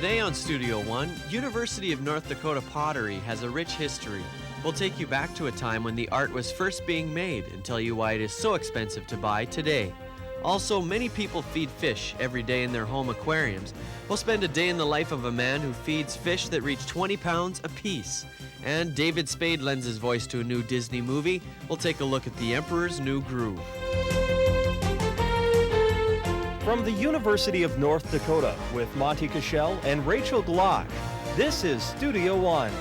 Today on Studio One, University of North Dakota pottery has a rich history. We'll take you back to a time when the art was first being made and tell you why it is so expensive to buy today. Also, many people feed fish every day in their home aquariums. We'll spend a day in the life of a man who feeds fish that reach 20 pounds apiece. And David Spade lends his voice to a new Disney movie. We'll take a look at the Emperor's New Groove. From the University of North Dakota with Monty Cashel and Rachel Glock, this is Studio One.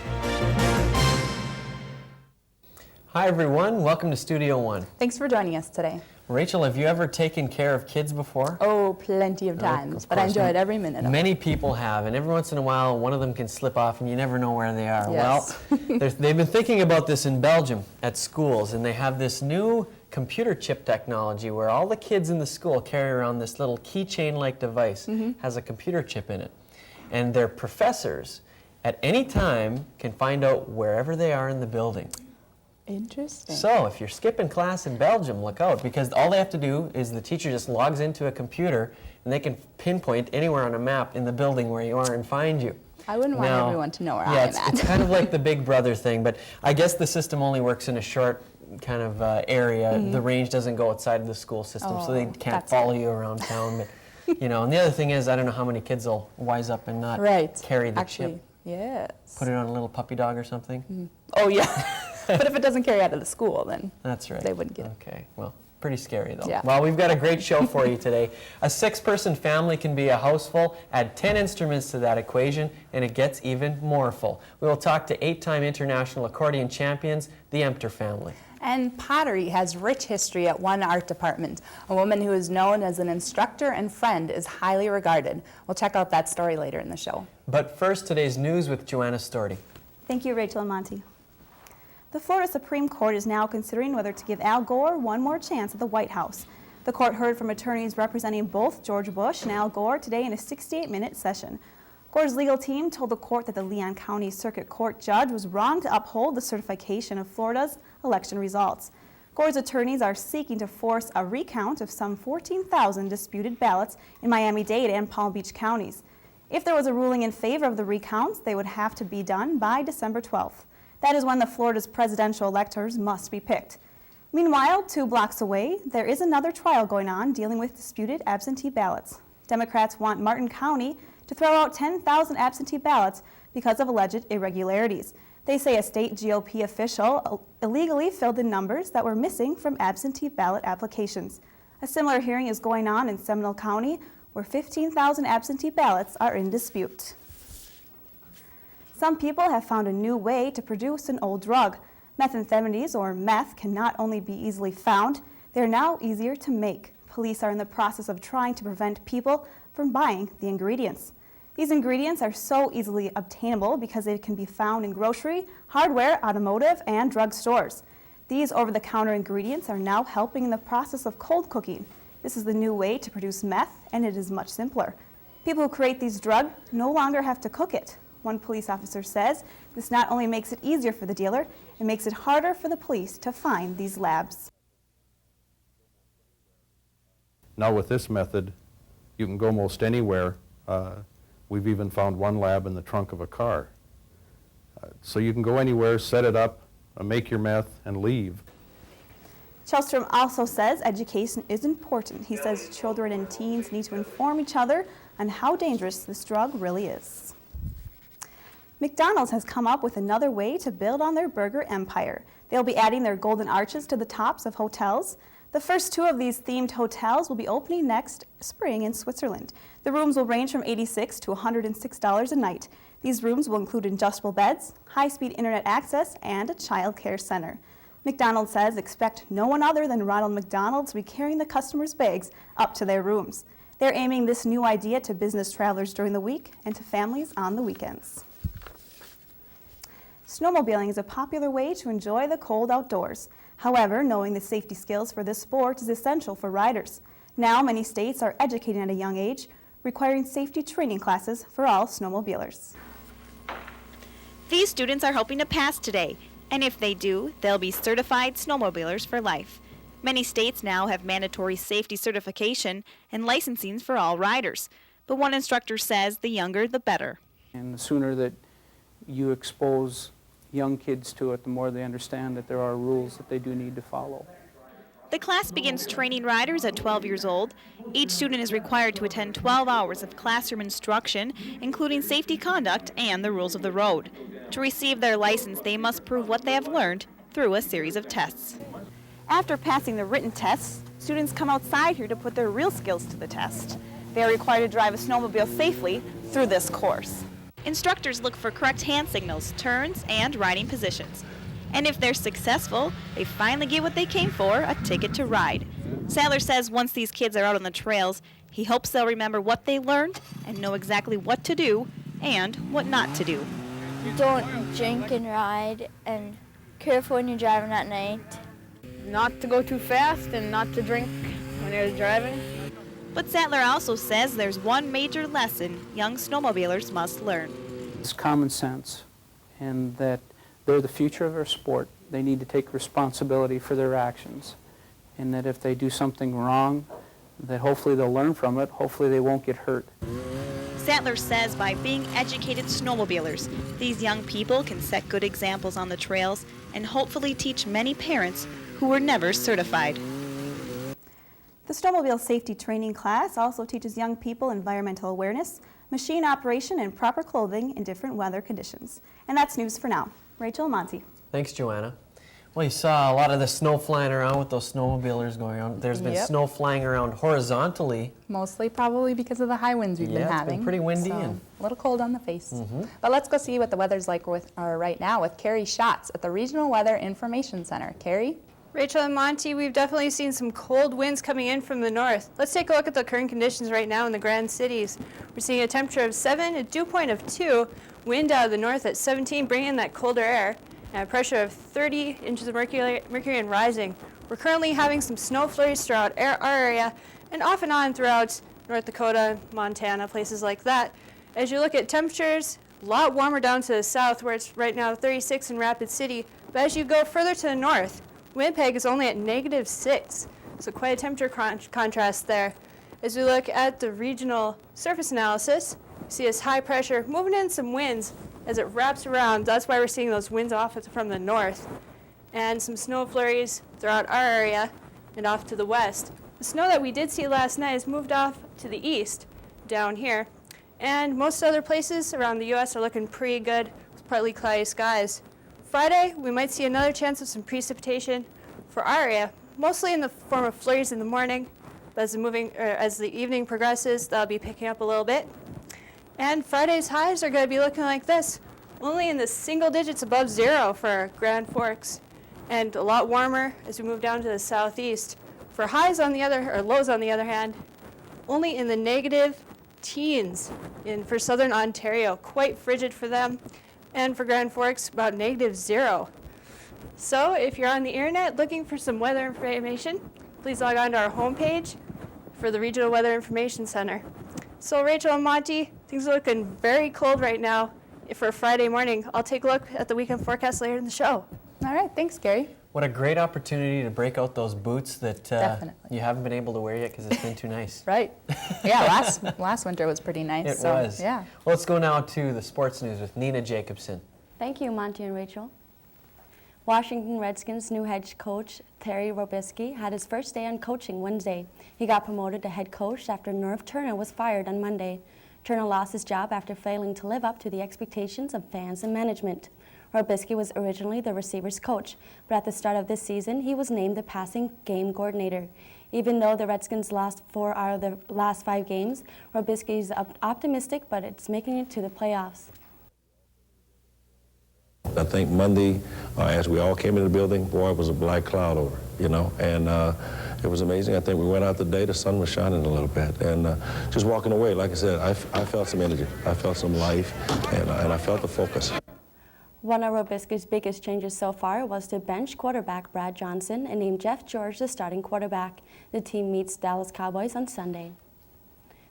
Hi everyone, welcome to Studio One. Thanks for joining us today. Rachel, have you ever taken care of kids before? Oh, plenty of times, but I enjoyed every minute of it. Many people have, and every once in a while one of them can slip off and you never know where they are. Yes. Well, they've been thinking about this in Belgium at schools, and they have this new computer chip technology where all the kids in the school carry around this little keychain-like device, has a computer chip in it. And their professors at any time can find out wherever they are in the building. Interesting. So if you're skipping class in Belgium, look out, because all they have to do is the teacher just logs into a computer and they can pinpoint anywhere on a map in the building where you are and find you. I wouldn't want everyone to know where I'm at. It's kind of like the Big Brother thing, but I guess the system only works in a short kind of area. The range doesn't go outside of the school system, so they can't follow you around town. But, you know, and the other thing is, I don't know how many kids will wise up and not carry the chip. Yes. Put it on a little puppy dog or something. Oh, yeah. But if it doesn't carry out of the school, then that's right. They wouldn't get it. Okay, well, pretty scary though. Yeah. Well, we've got a great show for you today. A 6-person family can be a house full. Add 10 instruments to that equation, and it gets even more full. We will talk to 8-time international accordion champions, the Emter family. And pottery has rich history at one art department. A woman who is known as an instructor and friend is highly regarded. We'll check out that story later in the show. But first, today's news with Joanna Storti. Thank you, Rachel and Monty. The Florida Supreme Court is now considering whether to give Al Gore one more chance at the White House. The court heard from attorneys representing both George Bush and Al Gore today in a 68-minute session. Gore's legal team told the court that the Leon County Circuit Court judge was wrong to uphold the certification of Florida's election results. Gore's attorneys are seeking to force a recount of some 14,000 disputed ballots in Miami-Dade and Palm Beach counties. If there was a ruling in favor of the recounts, they would have to be done by December 12th. That is when the Florida's presidential electors must be picked. Meanwhile, 2 blocks away, there is another trial going on dealing with disputed absentee ballots. Democrats want Martin County to throw out 10,000 absentee ballots because of alleged irregularities. They say a state GOP official illegally filled in numbers that were missing from absentee ballot applications. A similar hearing is going on in Seminole County, where 15,000 absentee ballots are in dispute. Some people have found a new way to produce an old drug. Methamphetamines, or meth, can not only be easily found, they are now easier to make. Police are in the process of trying to prevent people from buying the ingredients. These ingredients are so easily obtainable because they can be found in grocery, hardware, automotive, and drug stores. These over-the-counter ingredients are now helping in the process of cold cooking. This is the new way to produce meth, and it is much simpler. People who create these drugs no longer have to cook it. One police officer says this not only makes it easier for the dealer, it makes it harder for the police to find these labs. Now with this method, you can go most anywhere. We've even found one lab in the trunk of a car. So you can go anywhere, set it up, make your meth, and leave. Chelstrom also says education is important. He says children and teens need to inform each other on how dangerous this drug really is. McDonald's has come up with another way to build on their burger empire. They'll be adding their golden arches to the tops of hotels. The first 2 of these themed hotels will be opening next spring in Switzerland. The rooms will range from $86 to $106 a night. These rooms will include adjustable beds, high-speed internet access, and a child care center. McDonald's says expect no one other than Ronald McDonald to be carrying the customers' bags up to their rooms. They're aiming this new idea to business travelers during the week and to families on the weekends. Snowmobiling is a popular way to enjoy the cold outdoors. However, knowing the safety skills for this sport is essential for riders. Now, many states are educating at a young age, requiring safety training classes for all snowmobilers. These students are hoping to pass today, and if they do, they'll be certified snowmobilers for life. Many states now have mandatory safety certification and licensing for all riders. But one instructor says the younger, the better. And the sooner that you expose young kids to it, the more they understand that there are rules that they do need to follow. The class begins training riders at 12 years old. Each student is required to attend 12 hours of classroom instruction, including safety conduct and the rules of the road. To receive their license, they must prove what they have learned through a series of tests. After passing the written tests, students come outside here to put their real skills to the test. They are required to drive a snowmobile safely through this course. Instructors look for correct hand signals, turns, and riding positions. And if they're successful, they finally get what they came for, a ticket to ride. Sadler says once these kids are out on the trails, he hopes they'll remember what they learned and know exactly what to do and what not to do. Don't drink and ride, and careful when you're driving at night. Not to go too fast and not to drink when you're driving. But Sadler also says there's one major lesson young snowmobilers must learn. It's common sense, and that they're the future of our sport. They need to take responsibility for their actions, and that if they do something wrong, that hopefully they'll learn from it, hopefully they won't get hurt. Sadler says by being educated snowmobilers, these young people can set good examples on the trails and hopefully teach many parents who were never certified. The snowmobile safety training class also teaches young people environmental awareness, machine operation, and proper clothing in different weather conditions. And that's news for now. Rachel and Monty. Thanks, Joanna. Well, you saw a lot of the snow flying around with those snowmobilers going on. There's been snow flying around horizontally. Mostly probably because of the high winds we've been having. It's been pretty windy. So, and a little cold on the face. But let's go see what the weather's like right now with Carrie Schatz at the Regional Weather Information Center. Carrie? Rachel and Monty, we've definitely seen some cold winds coming in from the north. Let's take a look at the current conditions right now in the Grand Cities. We're seeing a temperature of 7, a dew point of 2, wind out of the north at 17, bringing in that colder air, and a pressure of 30 inches of mercury and rising. We're currently having some snow flurries throughout our area and off and on throughout North Dakota, Montana, places like that. As you look at temperatures, a lot warmer down to the south where it's right now 36 in Rapid City, but as you go further to the north, Winnipeg is only at -6, so quite a temperature contrast there. As we look at the regional surface analysis, you see this high pressure moving in some winds as it wraps around. That's why we're seeing those winds off from the north. And some snow flurries throughout our area and off to the west. The snow that we did see last night has moved off to the east down here. And most other places around the U.S. are looking pretty good with partly cloudy skies. Friday, we might see another chance of some precipitation for our area, mostly in the form of flurries in the morning. But as the evening progresses, that'll be picking up a little bit. And Friday's highs are going to be looking like this, only in the single digits above 0 for Grand Forks, and a lot warmer as we move down to the southeast. For lows on the other hand, only in the negative teens for southern Ontario, quite frigid for them. And for Grand Forks, about -0. So if you're on the internet looking for some weather information, please log on to our homepage for the Regional Weather Information Center. So Rachel and Monty, things are looking very cold right now for Friday morning. I'll take a look at the weekend forecast later in the show. All right, thanks, Carrie. what a great opportunity to break out those boots that you haven't been able to wear yet because it's been too nice. Right. Yeah, last winter was pretty nice. It was. Yeah. Well, let's go now to the sports news with Nina Jacobson. Thank you, Monty and Rachel. Washington Redskins' new head coach, Terry Robisky, had his first day on coaching Wednesday. He got promoted to head coach after Norv Turner was fired on Monday. Turner lost his job after failing to live up to the expectations of fans and management. Robisky was originally the receivers coach, but at the start of this season, he was named the passing game coordinator. Even though the Redskins lost 4 out of the last 5 games, Robisky is optimistic, but it's making it to the playoffs. I think Monday, as we all came into the building, boy, it was a black cloud over, and it was amazing. I think we went out today, the sun was shining a little bit, and just walking away, like I said, I felt some energy, I felt some life, and I felt the focus. One of Robisky's biggest changes so far was to bench quarterback Brad Johnson and name Jeff George the starting quarterback. The team meets Dallas Cowboys on Sunday.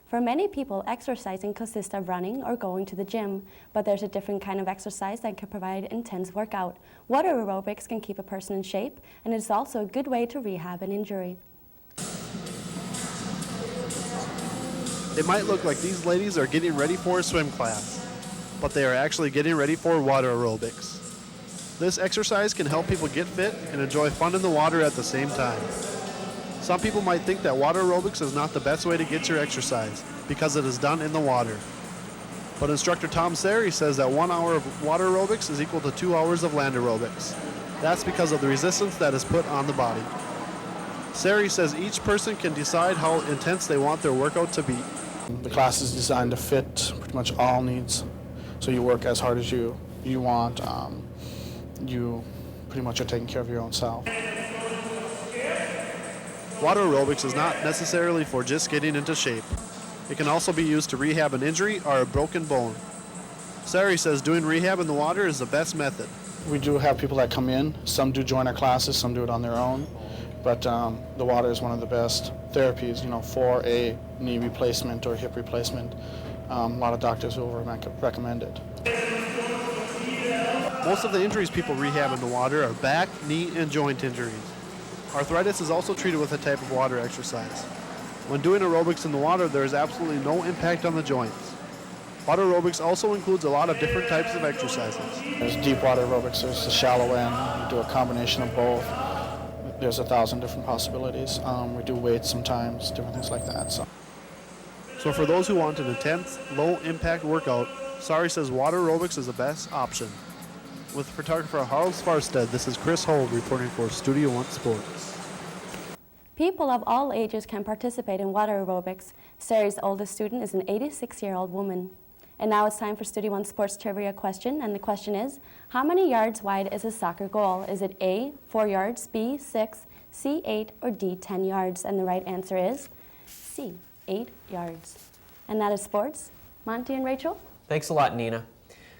For many people, exercising consists of running or going to the gym, but there's a different kind of exercise that can provide intense workout. Water aerobics can keep a person in shape, and it's also a good way to rehab an injury. It might look like these ladies are getting ready for a swim class, but they are actually getting ready for water aerobics. This exercise can help people get fit and enjoy fun in the water at the same time. Some people might think that water aerobics is not the best way to get your exercise because it is done in the water. But instructor Tom Sari says that 1 hour of water aerobics is equal to 2 hours of land aerobics. That's because of the resistance that is put on the body. Sari says each person can decide how intense they want their workout to be. The class is designed to fit pretty much all needs. So you work as hard as you want. You pretty much are taking care of your own self. Water aerobics is not necessarily for just getting into shape. It can also be used to rehab an injury or a broken bone. Sari says doing rehab in the water is the best method. We do have people that come in. Some do join our classes, some do it on their own. But the water is one of the best therapies, for a knee replacement or hip replacement. A lot of doctors will recommend it. Most of the injuries people rehab in the water are back, knee, and joint injuries. Arthritis is also treated with a type of water exercise. When doing aerobics in the water, there is absolutely no impact on the joints. Water aerobics also includes a lot of different types of exercises. There's deep water aerobics, there's the shallow end. We do a combination of both. There's 1,000 different possibilities. We do weights sometimes, different things like that. So for those who want an intense, low-impact workout, Sari says water aerobics is the best option. With photographer Harles Farstead, this is Chris Hold reporting for Studio One Sports. People of all ages can participate in water aerobics. Sari's oldest student is an 86-year-old woman. And now it's time for Studio One Sports Trivia question, and the question is, how many yards wide is a soccer goal? Is it A, 4 yards, B, 6, C, 8, or D, 10 yards? And the right answer is C, 8 yards. And that is sports. Monty and Rachel? Thanks a lot, Nina.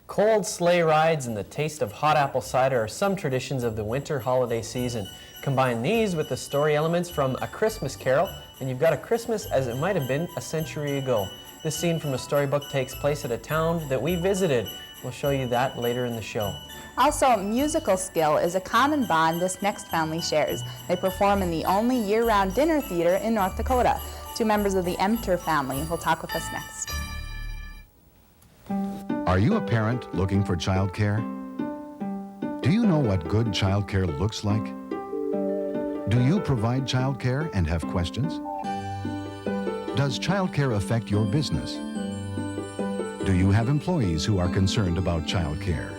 Cold sleigh rides and the taste of hot apple cider are some traditions of the winter holiday season. Combine these with the story elements from A Christmas Carol, and you've got a Christmas as it might have been a century ago. This scene from a storybook takes place at a town that we visited. We'll show you that later in the show. Also, musical skill is a common bond this next family shares. They perform in the only year-round dinner theater in North Dakota. Two members of the Emters family will talk with us next. Are you a parent looking for childcare? Do you know what good childcare looks like? Do you provide childcare and have questions? Does childcare affect your business? Do you have employees who are concerned about childcare?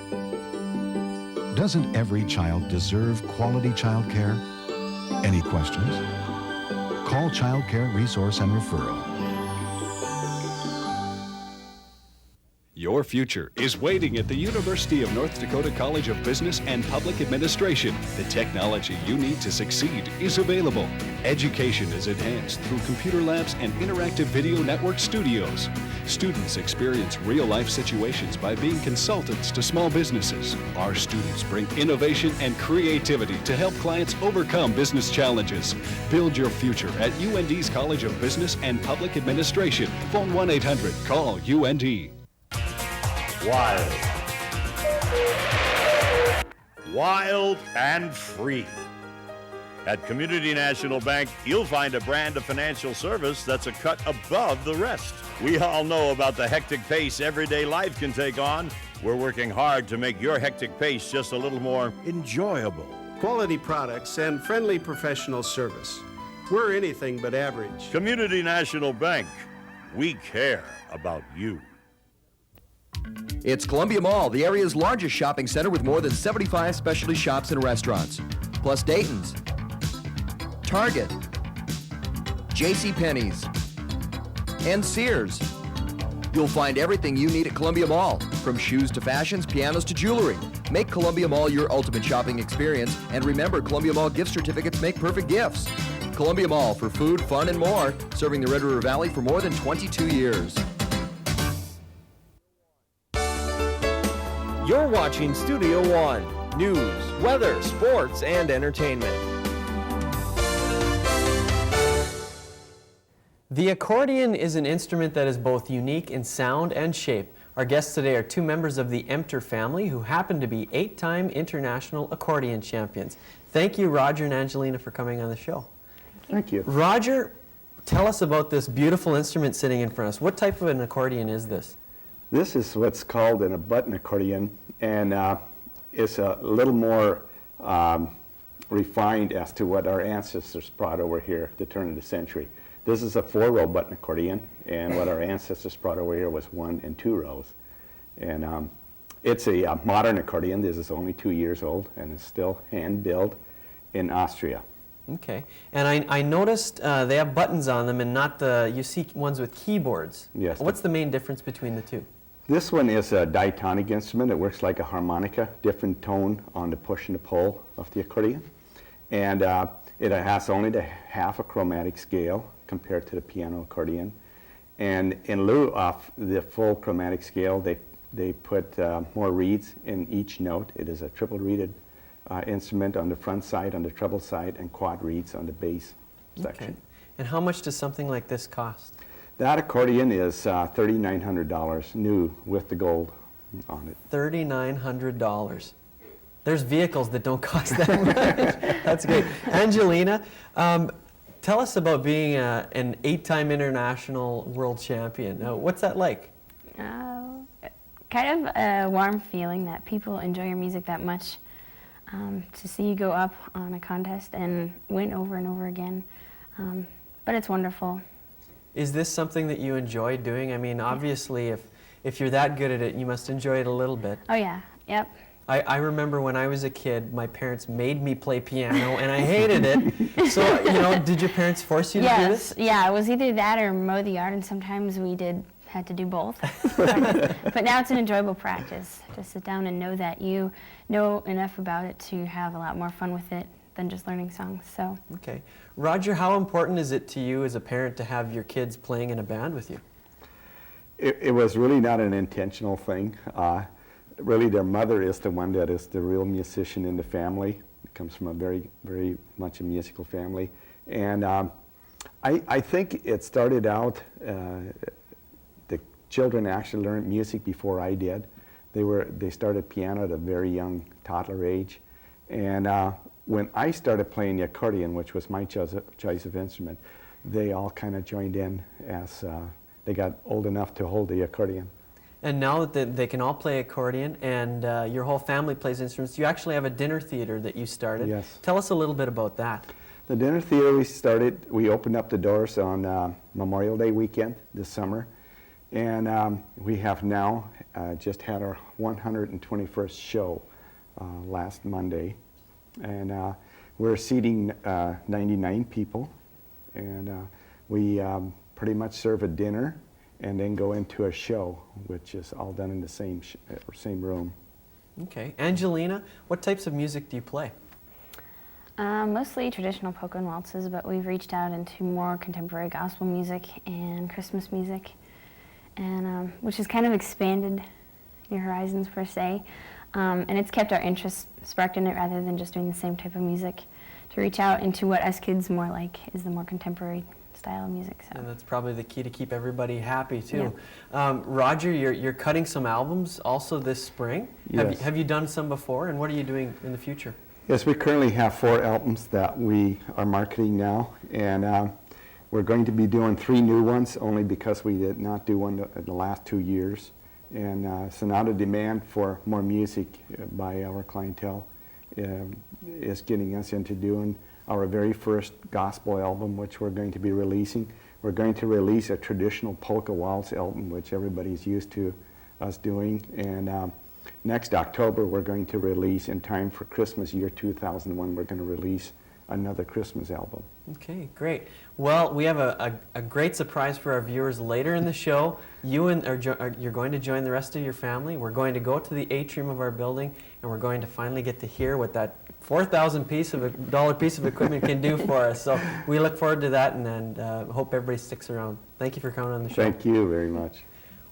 Doesn't every child deserve quality childcare? Any questions? Call Child Care Resource and Referral. Your future is waiting at the University of North Dakota College of Business and Public Administration. The technology you need to succeed is available. Education is enhanced through computer labs and interactive video network studios. Students experience real-life situations by being consultants to small businesses. Our students bring innovation and creativity to help clients overcome business challenges. Build your future at UND's College of Business and Public Administration. Phone 1-800-CALL UND. Wild. Wild and free. At Community National Bank, you'll find a brand of financial service that's a cut above the rest. We all know about the hectic pace everyday life can take on. We're working hard to make your hectic pace just a little more enjoyable. Quality products and friendly professional service. We're anything but average. Community National Bank. We care about you. It's Columbia Mall, the area's largest shopping center with more than 75 specialty shops and restaurants. Plus Dayton's, Target, JCPenney's, and Sears. You'll find everything you need at Columbia Mall, from shoes to fashions, pianos to jewelry. Make Columbia Mall your ultimate shopping experience, and remember, Columbia Mall gift certificates make perfect gifts. Columbia Mall for food, fun, and more, serving the Red River Valley for more than 22 years. You're watching Studio One. News, weather, sports, and entertainment. The accordion is an instrument that is both unique in sound and shape. Our guests today are two members of the Emters family who happen to be 8-time international accordion champions. Thank you, Roger and Angelina, for coming on the show. Thank you. Roger, Tell us about this beautiful instrument sitting in front of us. What type of an accordion is this? This is what's called a button accordion, and it's a little more refined as to what our ancestors brought over here at the turn of the century. This is a 4-row button accordion, and what our ancestors brought over here was 1 and 2 rows. And it's a modern accordion. This is only 2 years old, and it's still hand-built in Austria. Okay. And I noticed they have buttons on them and not the, you see ones with keyboards. Yes. What's the main difference between the two? This one is a diatonic instrument. It works like a harmonica, different tone on the push and the pull of the accordion. And it has only the half a chromatic scale compared to the piano accordion. And in lieu of the full chromatic scale, they put more reeds in each note. It is a triple reeded instrument on the front side, on the treble side, and quad reeds on the bass section. Okay. And how much does something like this cost? That accordion is $3,900 new with the gold on it. $3,900. There's vehicles that don't cost that much. That's great. Angelina, tell us about being an 8-time international world champion. What's that like? Kind of a warm feeling that people enjoy your music that much. To see you go up on a contest and win over and over again. But it's wonderful. Is this something that you enjoy doing? I mean, obviously, if you're that good at it, you must enjoy it a little bit. Oh yeah, yep. I remember when I was a kid, my parents made me play piano, and I hated it. So, you know, did your parents force you to do this? Yeah, it was either that or mow the yard, and sometimes we had to do both. But now it's an enjoyable practice. Just sit down and know that you know enough about it to have a lot more fun with it than just learning songs. So. Okay. Roger, how important is it to you as a parent to have your kids playing in a band with you? It was really not an intentional thing. Really, their mother is the one that is the real musician in the family. It comes from a very, very much a musical family. And I think it started out, the children actually learned music before I did. They started piano at a very young toddler age. And when I started playing the accordion, which was my choice of instrument, they all kind of joined in as they got old enough to hold the accordion. And now that they can all play accordion and your whole family plays instruments, you actually have a dinner theater that you started. Yes. Tell us a little bit about that. The dinner theater we opened up the doors on Memorial Day weekend this summer. And we have now just had our 121st show last Monday. And we're seating 99 people. And we pretty much serve a dinner and then go into a show, which is all done in the same room. Okay. Angelina, what types of music do you play? Mostly traditional polka and waltzes, but we've reached out into more contemporary gospel music and Christmas music, and which has kind of expanded your horizons per se, and it's kept our interest sparked in it rather than just doing the same type of music, to reach out into what us kids more like is the more contemporary style of music. So. And that's probably the key to keep everybody happy too. Yeah. Roger, you're cutting some albums also this spring. Yes. Have you done some before, and what are you doing in the future? Yes, we currently have 4 albums that we are marketing now, and we're going to be doing 3 new ones only because we did not do one in the last 2 years. And so now the demand for more music by our clientele is getting us into doing our very first gospel album, which we're going to be releasing. We're going to release a traditional polka waltz album, which everybody's used to us doing. And next October, we're going to release, in time for Christmas year 2001, we're going to release another Christmas album. Okay, great. Well, we have a great surprise for our viewers later in the show. You're going to join the rest of your family. We're going to go to the atrium of our building, and we're going to finally get to hear what that $4,000 piece of equipment can do for us. So we look forward to that, and hope everybody sticks around. Thank you for coming on the show. Thank you very much.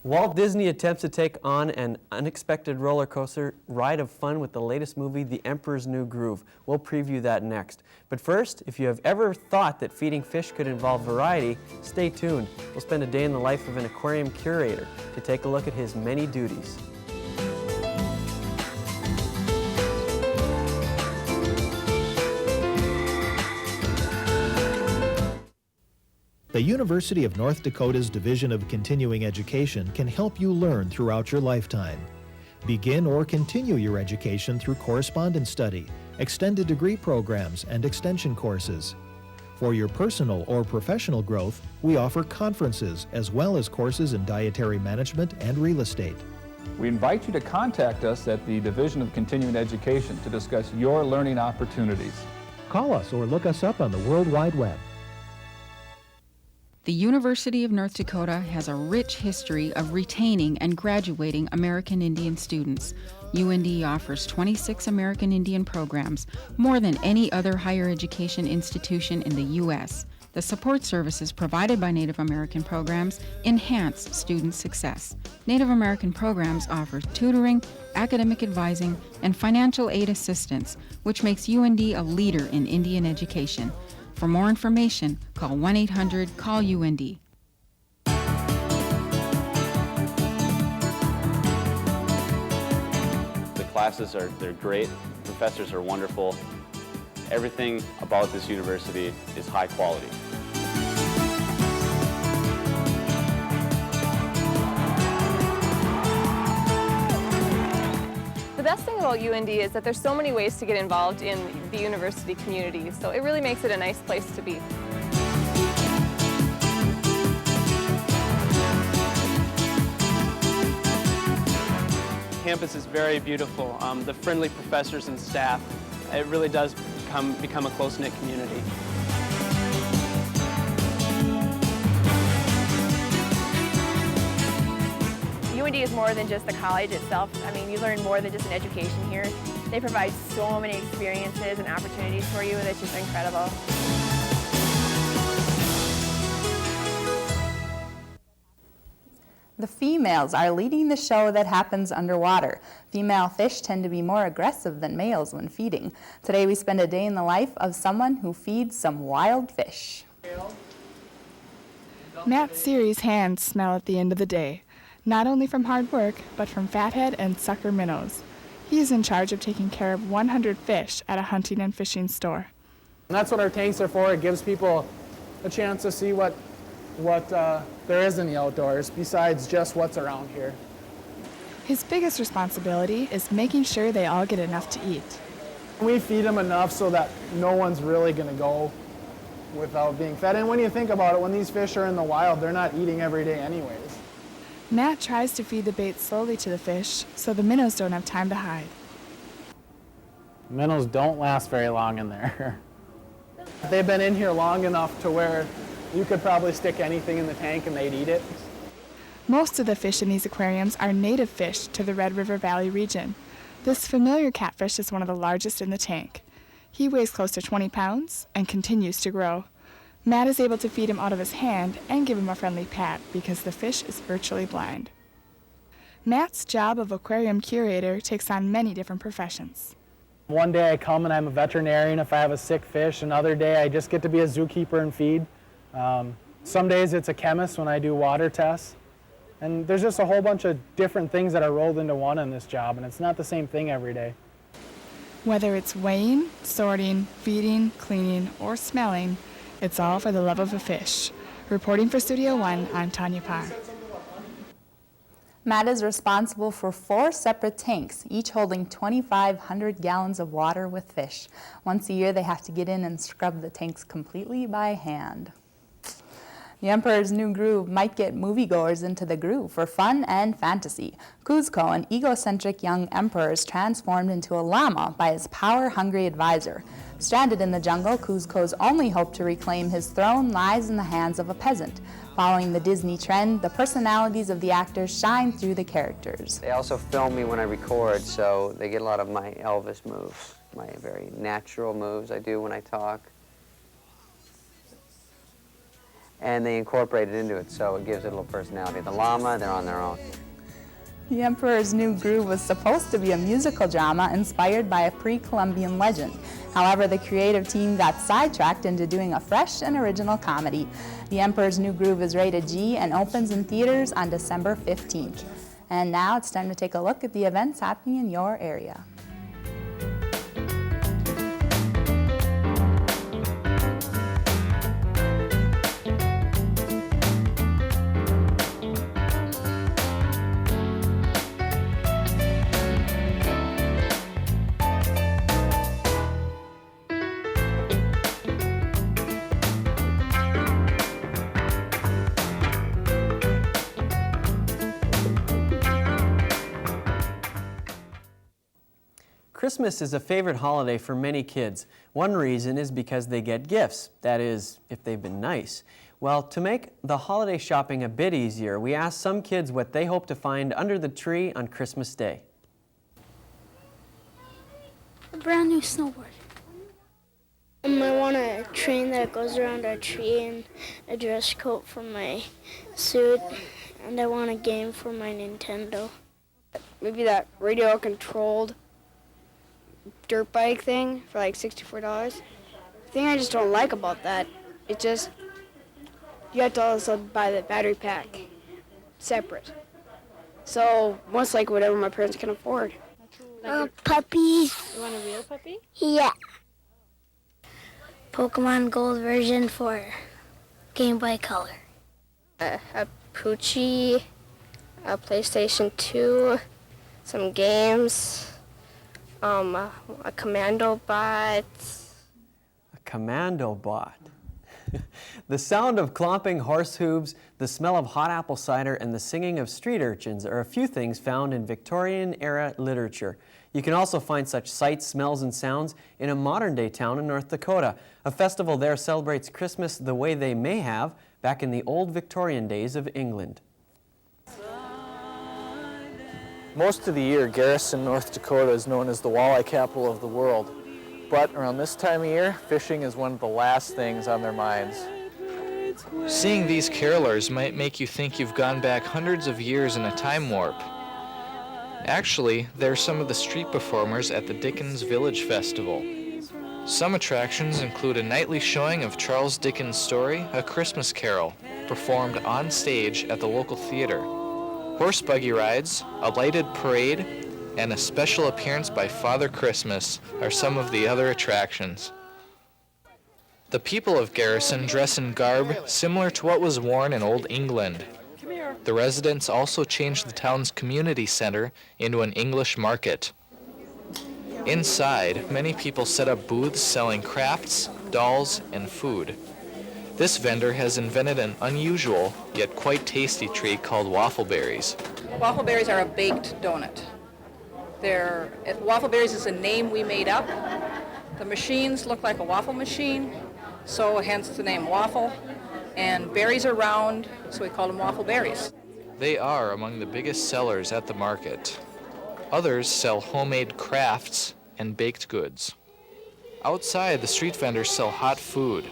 Walt Disney attempts to take on an unexpected roller coaster ride of fun with the latest movie, The Emperor's New Groove. We'll preview that next. But first, if you have ever thought that feeding fish could involve variety, stay tuned. We'll spend a day in the life of an aquarium curator to take a look at his many duties. The University of North Dakota's Division of Continuing Education can help you learn throughout your lifetime. Begin or continue your education through correspondence study, extended degree programs, and extension courses. For your personal or professional growth, we offer conferences as well as courses in dietary management and real estate. We invite you to contact us at the Division of Continuing Education to discuss your learning opportunities. Call us or look us up on the World Wide Web. The University of North Dakota has a rich history of retaining and graduating American Indian students. UND offers 26 American Indian programs, more than any other higher education institution in the U.S. The support services provided by Native American programs enhance student success. Native American programs offer tutoring, academic advising, and financial aid assistance, which makes UND a leader in Indian education. For more information, call 1-800-CALL-UND. The classes they're great, professors are wonderful. Everything about this university is high quality. The best thing about UND is that there's so many ways to get involved in the university community, so it really makes it a nice place to be. Campus is very beautiful. The friendly professors and staff, it really does become a close-knit community. UND is more than just the college itself. I mean, you learn more than just an education here. They provide so many experiences and opportunities for you that's just incredible. The females are leading the show that happens underwater. Female fish tend to be more aggressive than males when feeding. Today we spend a day in the life of someone who feeds some wild fish. Matt Seary's hands smell at the end of the day, not only from hard work, but from fathead and sucker minnows. He is in charge of taking care of 100 fish at a hunting and fishing store. And that's what our tanks are for. It gives people a chance to see what there is in the outdoors besides just what's around here. His biggest responsibility is making sure they all get enough to eat. We feed them enough so that no one's really going to go without being fed. And when you think about it, when these fish are in the wild, they're not eating every day anyways. Matt tries to feed the bait slowly to the fish so the minnows don't have time to hide. Minnows don't last very long in there. They've been in here long enough to where you could probably stick anything in the tank and they'd eat it. Most of the fish in these aquariums are native fish to the Red River Valley region. This familiar catfish is one of the largest in the tank. He weighs close to 20 pounds and continues to grow. Matt is able to feed him out of his hand and give him a friendly pat because the fish is virtually blind. Matt's job of aquarium curator takes on many different professions. One day I come and I'm a veterinarian if I have a sick fish. Another day I just get to be a zookeeper and feed. Some days it's a chemist when I do water tests. And there's just a whole bunch of different things that are rolled into one in this job, and it's not the same thing every day. Whether it's weighing, sorting, feeding, cleaning, or smelling, it's all for the love of a fish. Reporting for Studio One, I'm Tanya Parr. Matt is responsible for 4 separate tanks, each holding 2,500 gallons of water with fish. Once a year, they have to get in and scrub the tanks completely by hand. The Emperor's New Groove might get moviegoers into the groove for fun and fantasy. Kuzco, an egocentric young emperor, is transformed into a llama by his power-hungry advisor. Stranded in the jungle, Kuzco's only hope to reclaim his throne lies in the hands of a peasant. Following the Disney trend, the personalities of the actors shine through the characters. They also film me when I record, so they get a lot of my Elvis moves, my very natural moves I do when I talk. And they incorporate it into it, so it gives it a little personality. The llama, they're on their own. The Emperor's New Groove was supposed to be a musical drama inspired by a pre-Columbian legend. However, the creative team got sidetracked into doing a fresh and original comedy. The Emperor's New Groove is rated G and opens in theaters on December 15th. And now it's time to take a look at the events happening in your area. Christmas is a favorite holiday for many kids. One reason is because they get gifts, that is, if they've been nice. Well, to make the holiday shopping a bit easier, we asked some kids what they hope to find under the tree on Christmas Day. A brand new snowboard. I want a train that goes around our tree and a dress coat for my suit, and I want a game for my Nintendo. Maybe that radio-controlled dirt bike thing for like $64. The thing I just don't like about that, it just, you have to also buy the battery pack separate. So, most like whatever my parents can afford. Puppies. You want a real puppy? Yeah. Pokemon Gold version for Game Boy Color. A Poochie, a PlayStation 2, some games, a commando bot. A commando bot. The sound of clomping horse hooves, the smell of hot apple cider, and the singing of street urchins are a few things found in Victorian-era literature. You can also find such sights, smells, and sounds in a modern-day town in North Dakota. A festival there celebrates Christmas the way they may have back in the old Victorian days of England. Most of the year, Garrison, North Dakota is known as the walleye capital of the world. But around this time of year, fishing is one of the last things on their minds. Seeing these carolers might make you think you've gone back hundreds of years in a time warp. Actually, they're some of the street performers at the Dickens Village Festival. Some attractions include a nightly showing of Charles Dickens' story, A Christmas Carol, performed on stage at the local theater. Horse buggy rides, a lighted parade, and a special appearance by Father Christmas are some of the other attractions. The people of Garrison dress in garb similar to what was worn in Old England. The residents also changed the town's community center into an English market. Inside, many people set up booths selling crafts, dolls, and food. This vendor has invented an unusual, yet quite tasty treat called waffle berries. Waffle berries are a baked donut. Waffle berries is a name we made up. The machines look like a waffle machine, so hence the name waffle. And berries are round, so we call them waffle berries. They are among the biggest sellers at the market. Others sell homemade crafts and baked goods. Outside, the street vendors sell hot food.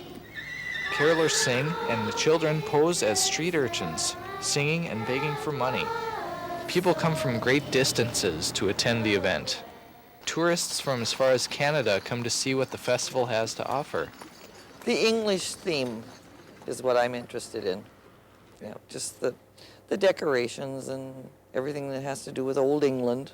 Carolers sing, and the children pose as street urchins, singing and begging for money. People come from great distances to attend the event. Tourists from as far as Canada come to see what the festival has to offer. The English theme is what I'm interested in. You know, just the decorations and everything that has to do with Old England.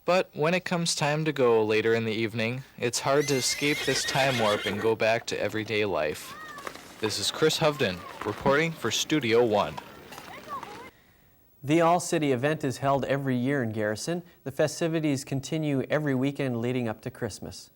But when it comes time to go later in the evening, it's hard to escape this time warp and go back to everyday life. This is Chris Hovden, reporting for Studio One. The All-City event is held every year in Garrison. The festivities continue every weekend leading up to Christmas.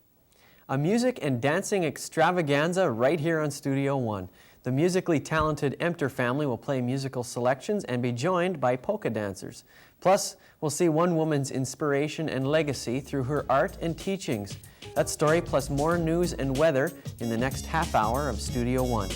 A music and dancing extravaganza right here on Studio One. The musically talented Emter family will play musical selections and be joined by polka dancers. Plus, we'll see one woman's inspiration and legacy through her art and teachings. That story plus more news and weather in the next half hour of Studio One.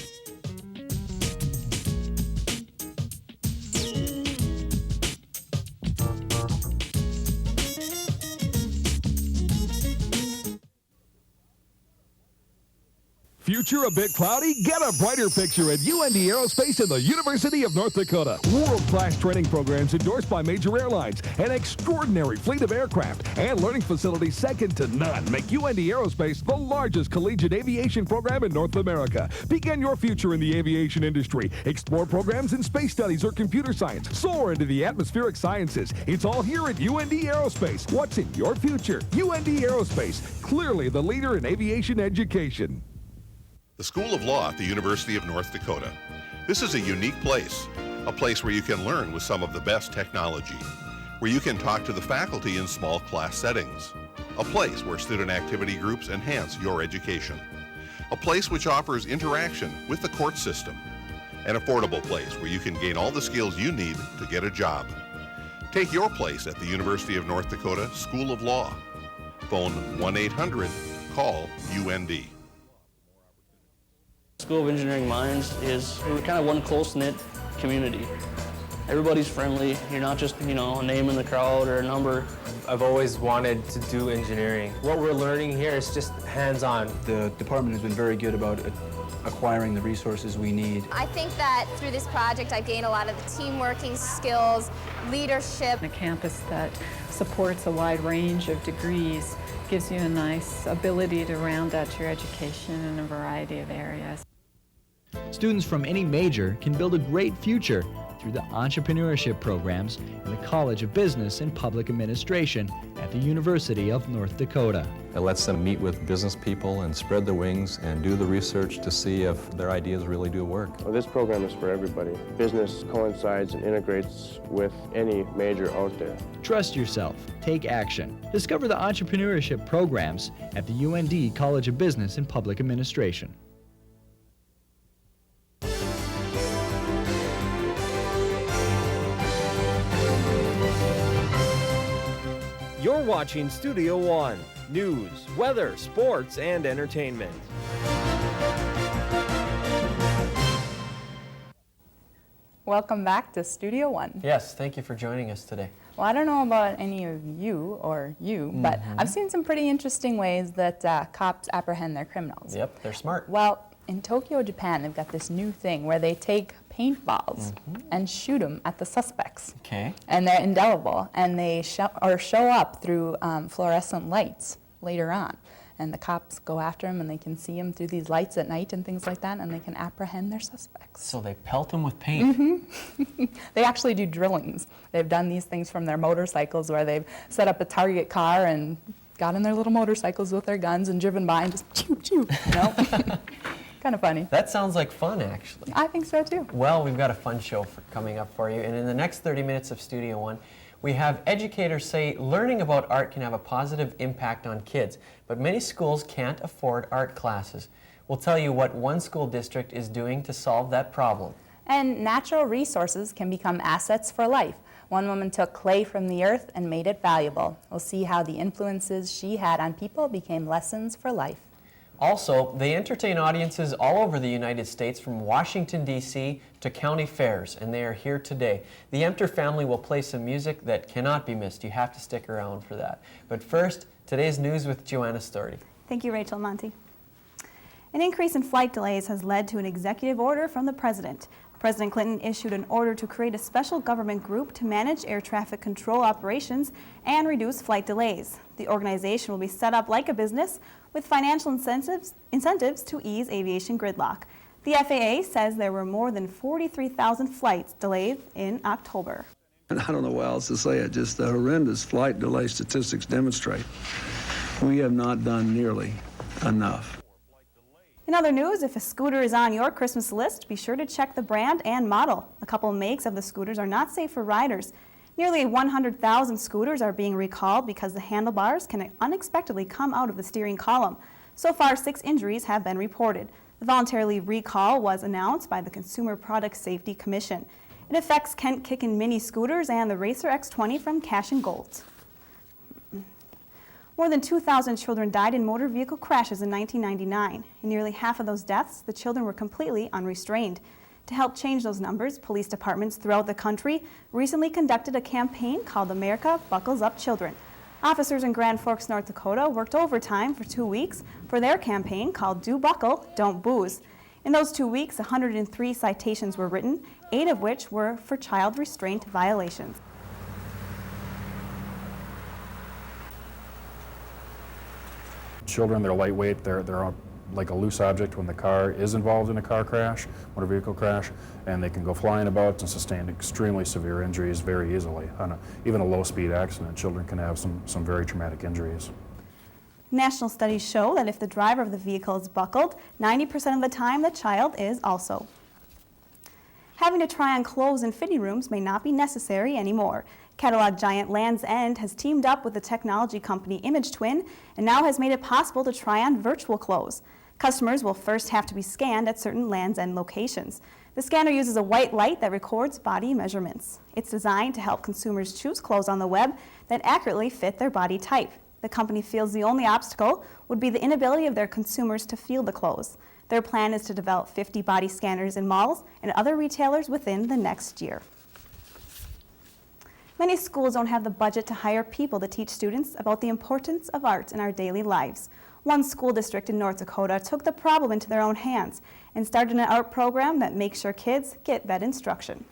Future a bit cloudy? Get a brighter picture at UND Aerospace and the University of North Dakota. World-class training programs endorsed by major airlines, an extraordinary fleet of aircraft, and learning facilities second to none make UND Aerospace the largest collegiate aviation program in North America. Begin your future in the aviation industry. Explore programs in space studies or computer science. Soar into the atmospheric sciences. It's all here at UND Aerospace. What's in your future? UND Aerospace, clearly the leader in aviation education. The School of Law at the University of North Dakota. This is a unique place, a place where you can learn with some of the best technology, where you can talk to the faculty in small class settings, a place where student activity groups enhance your education, a place which offers interaction with the court system, an affordable place where you can gain all the skills you need to get a job. Take your place at the University of North Dakota School of Law. phone 1-800-CALL-UND. School of Engineering Minds we're kind of one close-knit community. Everybody's friendly. You're not just, a name in the crowd or a number. I've always wanted to do engineering. What we're learning here is just hands-on. The department has been very good about acquiring the resources we need. I think that through this project I've gained a lot of the team working skills, leadership. A campus that supports a wide range of degrees gives you a nice ability to round out your education in a variety of areas. Students from any major can build a great future through the entrepreneurship programs in the College of Business and Public Administration at the University of North Dakota. It lets them meet with business people and spread their wings and do the research to see if their ideas really do work. Well, this program is for everybody. Business coincides and integrates with any major out there. Trust yourself. Take action. Discover the entrepreneurship programs at the UND College of Business and Public Administration. You're watching Studio One. News, weather, sports, and entertainment. Welcome back to Studio One. Yes, thank you for joining us today. Well, I don't know about any of you but I've seen some pretty interesting ways that cops apprehend their criminals. Yep, they're smart. Well, in Tokyo, Japan, they've got this new thing where they take paintballs and shoot them at the suspects. Okay. And they're indelible, and they show up through fluorescent lights later on. And the cops go after them, and they can see them through these lights at night and things like that, and they can apprehend their suspects. So they pelt them with paint? They actually do drillings. They've done these things from their motorcycles where they've set up a target car and got in their little motorcycles with their guns and driven by and just choo choo, Kind of funny. That sounds like fun, actually. I think so, too. Well, we've got a fun show coming up for you, and in the next 30 minutes of Studio One, we have educators say learning about art can have a positive impact on kids, but many schools can't afford art classes. We'll tell you what one school district is doing to solve that problem. And natural resources can become assets for life. One woman took clay from the earth and made it valuable. We'll see how the influences she had on people became lessons for life. Also, they entertain audiences all over the United States, from Washington, D.C. to county fairs, and they are here today. The Emter family will play some music that cannot be missed. You have to stick around for that. But first, today's news with Joanna Storty. Thank you, Rachel Monty. An increase in flight delays has led to an executive order from the President. President Clinton issued an order to create a special government group to manage air traffic control operations and reduce flight delays. The organization will be set up like a business with financial incentives to ease aviation gridlock. The FAA says there were more than 43,000 flights delayed in October. I don't know what else to say. Just the horrendous flight delay statistics demonstrate we have not done nearly enough. In other news, if a scooter is on your Christmas list, be sure to check the brand and model. A couple makes of the scooters are not safe for riders. Nearly 100,000 scooters are being recalled because the handlebars can unexpectedly come out of the steering column. So far, 6 injuries have been reported. The voluntary recall was announced by the Consumer Product Safety Commission. It affects Kent Kickin mini scooters and the Racer X20 from Cash and Gold. More than 2,000 children died in motor vehicle crashes in 1999. In nearly half of those deaths, the children were completely unrestrained. To help change those numbers, police departments throughout the country recently conducted a campaign called America Buckles Up Children. Officers in Grand Forks, North Dakota worked overtime for 2 weeks for their campaign called Do Buckle, Don't Booze. In those 2 weeks, 103 citations were written, 8 of which were for child restraint violations. Children, they're lightweight, they're like a loose object when the car is involved in a car crash, motor vehicle crash, and they can go flying about and sustain extremely severe injuries very easily. On even a low-speed accident, children can have some very traumatic injuries. National studies show that if the driver of the vehicle is buckled, 90% of the time the child is also. Having to try on clothes in fitting rooms may not be necessary anymore. Catalog giant Land's End has teamed up with the technology company Image Twin and now has made it possible to try on virtual clothes. Customers will first have to be scanned at certain Land's End locations. The scanner uses a white light that records body measurements. It's designed to help consumers choose clothes on the web that accurately fit their body type. The company feels the only obstacle would be the inability of their consumers to feel the clothes. Their plan is to develop 50 body scanners in malls and other retailers within the next year. Many schools don't have the budget to hire people to teach students about the importance of art in our daily lives. One school district in North Dakota took the problem into their own hands and started an art program that makes sure kids get that instruction.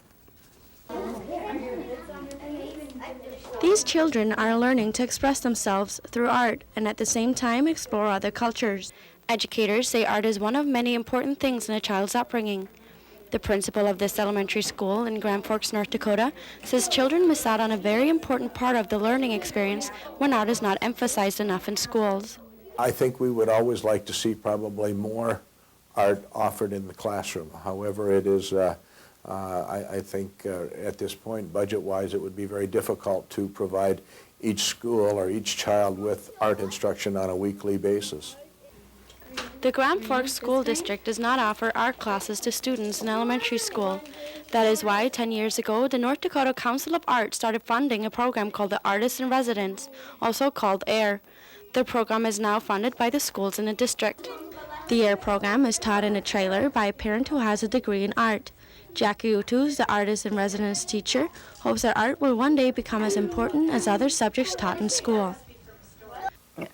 These children are learning to express themselves through art and at the same time explore other cultures. Educators say art is one of many important things in a child's upbringing. The principal of this elementary school in Grand Forks, North Dakota, says children miss out on a very important part of the learning experience when art is not emphasized enough in schools. I think we would always like to see probably more art offered in the classroom. However, it is, I think at this point, budget-wise, it would be very difficult to provide each school or each child with art instruction on a weekly basis. The Grand Forks School District does not offer art classes to students in elementary school. That is why 10 years ago, the North Dakota Council of Art started funding a program called the Artists in Residence, also called AIR. The program is now funded by the schools in the district. The AIR program is taught in a trailer by a parent who has a degree in art. Jackie Utus, the Artist in Residence teacher, hopes that art will one day become as important as other subjects taught in school.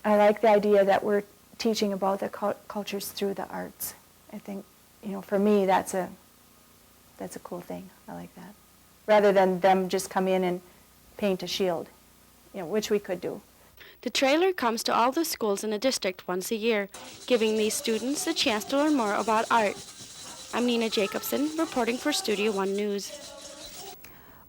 I like the idea that we're teaching about the cultures through the arts. I think, for me, that's a cool thing. I like that. Rather than them just come in and paint a shield, which we could do. The trailer comes to all the schools in the district once a year, giving these students a chance to learn more about art. I'm Nina Jacobson, reporting for Studio One News.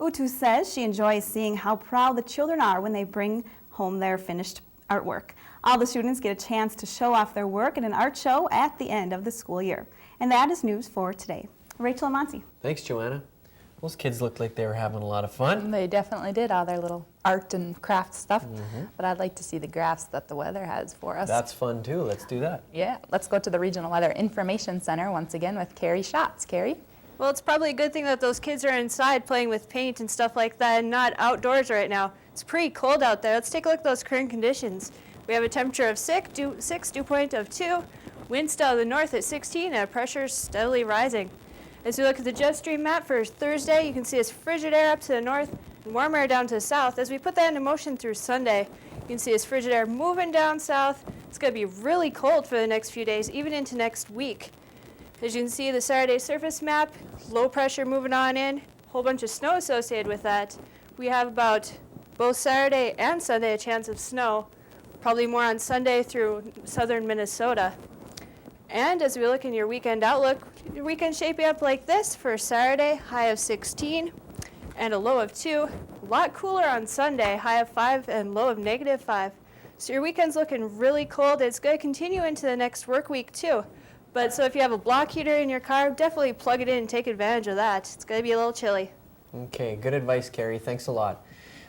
Utu says she enjoys seeing how proud the children are when they bring home their finished artwork. All the students get a chance to show off their work at an art show at the end of the school year. And that is news for today. Rachel Amonsi. Thanks, Joanna. Those kids looked like they were having a lot of fun. They definitely did, all their little art and craft stuff. But I'd like to see the graphs that the weather has for us. That's fun too. Let's do that. Yeah, let's go to the Regional Weather Information Center once again with Carrie Schatz. Carrie? Well, it's probably a good thing that those kids are inside playing with paint and stuff like that and not outdoors right now. It's pretty cold out there. Let's take a look at those current conditions. We have a temperature of 6, dew point of 2, wind still to the north at 16, and pressure steadily rising. As we look at the jet stream map for Thursday, you can see it's frigid air up to the north and warm air down to the south. As we put that into motion through Sunday, you can see it's frigid air moving down south. It's going to be really cold for the next few days, even into next week. As you can see, the Saturday surface map, low pressure moving on in, a whole bunch of snow associated with that. We have about both Saturday and Sunday a chance of snow, probably more on Sunday through southern Minnesota. And as we look in your weekend outlook, your weekend shaping up like this for Saturday, high of 16 and a low of 2. A lot cooler on Sunday, high of 5 and low of -5. So your weekend's looking really cold. It's going to continue into the next work week too. But so if you have a block heater in your car, definitely plug it in and take advantage of that. It's going to be a little chilly. Okay, good advice, Carrie. Thanks a lot.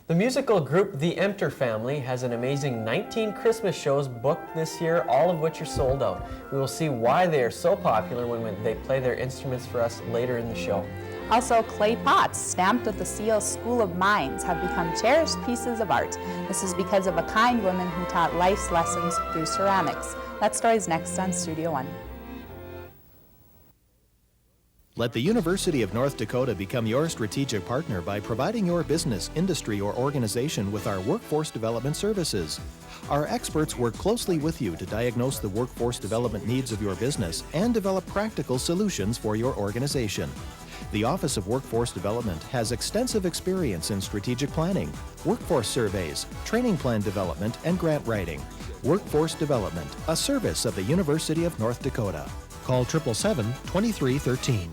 The musical group The Emters family has an amazing 19 Christmas shows booked this year, all of which are sold out. We will see why they are so popular when they play their instruments for us later in the show. Also, clay pots stamped with the seal School of Mines have become cherished pieces of art. This is because of a kind woman who taught life's lessons through ceramics. That story is next on Studio One. Let the University of North Dakota become your strategic partner by providing your business, industry, or organization with our workforce development services. Our experts work closely with you to diagnose the workforce development needs of your business and develop practical solutions for your organization. The Office of Workforce Development has extensive experience in strategic planning, workforce surveys, training plan development, and grant writing. Workforce Development, a service of the University of North Dakota. Call 777-2313.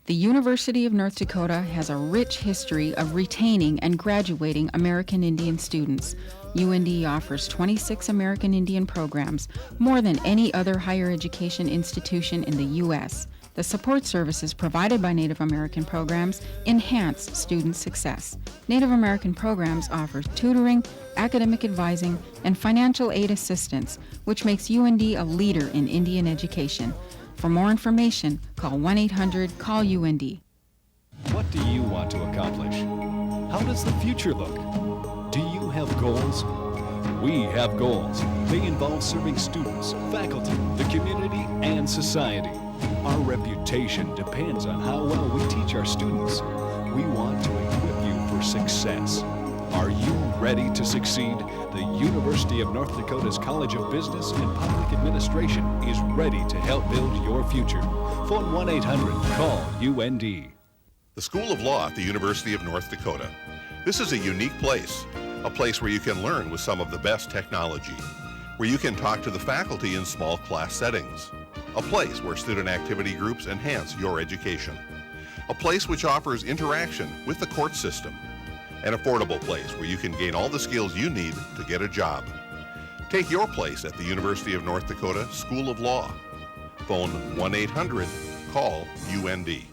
The University of North Dakota has a rich history of retaining and graduating American Indian students. UND offers 26 American Indian programs, more than any other higher education institution in the U.S. The support services provided by Native American programs enhance student success. Native American programs offer tutoring, academic advising, and financial aid assistance, which makes UND a leader in Indian education. For more information, call 1-800-CALL-UND. What do you want to accomplish? How does the future look? Do you have goals? We have goals. They involve serving students, faculty, the community, and society. Our reputation depends on how well we teach our students. We want to equip you for success. Are you ready to succeed? The University of North Dakota's College of Business and Public Administration is ready to help build your future. Phone 1-800-CALL UND. The School of Law at the University of North Dakota. This is a unique place, a place where you can learn with some of the best technology, where you can talk to the faculty in small class settings, a place where student activity groups enhance your education, a place which offers interaction with the court system, an affordable place where you can gain all the skills you need to get a job. Take your place at the University of North Dakota School of Law. Phone 1-800-CALL-UND.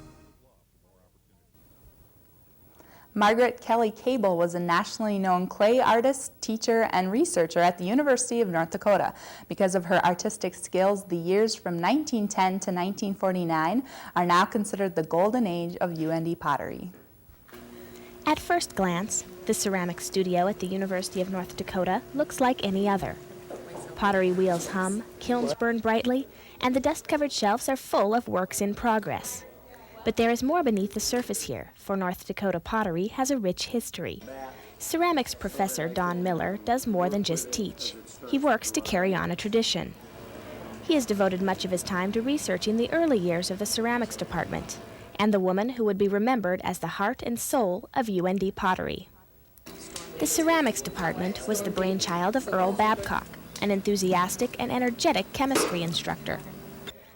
Margaret Kelly Cable was a nationally known clay artist, teacher, and researcher at the University of North Dakota. Because of her artistic skills, the years from 1910 to 1949 are now considered the golden age of UND pottery. At first glance, the ceramic studio at the University of North Dakota looks like any other. Pottery wheels hum, kilns burn brightly, and the dust-covered shelves are full of works in progress. But there is more beneath the surface here, for North Dakota pottery has a rich history. Ceramics professor Don Miller does more than just teach. He works to carry on a tradition. He has devoted much of his time to researching the early years of the ceramics department, and the woman who would be remembered as the heart and soul of UND pottery. The ceramics department was the brainchild of Earl Babcock, an enthusiastic and energetic chemistry instructor.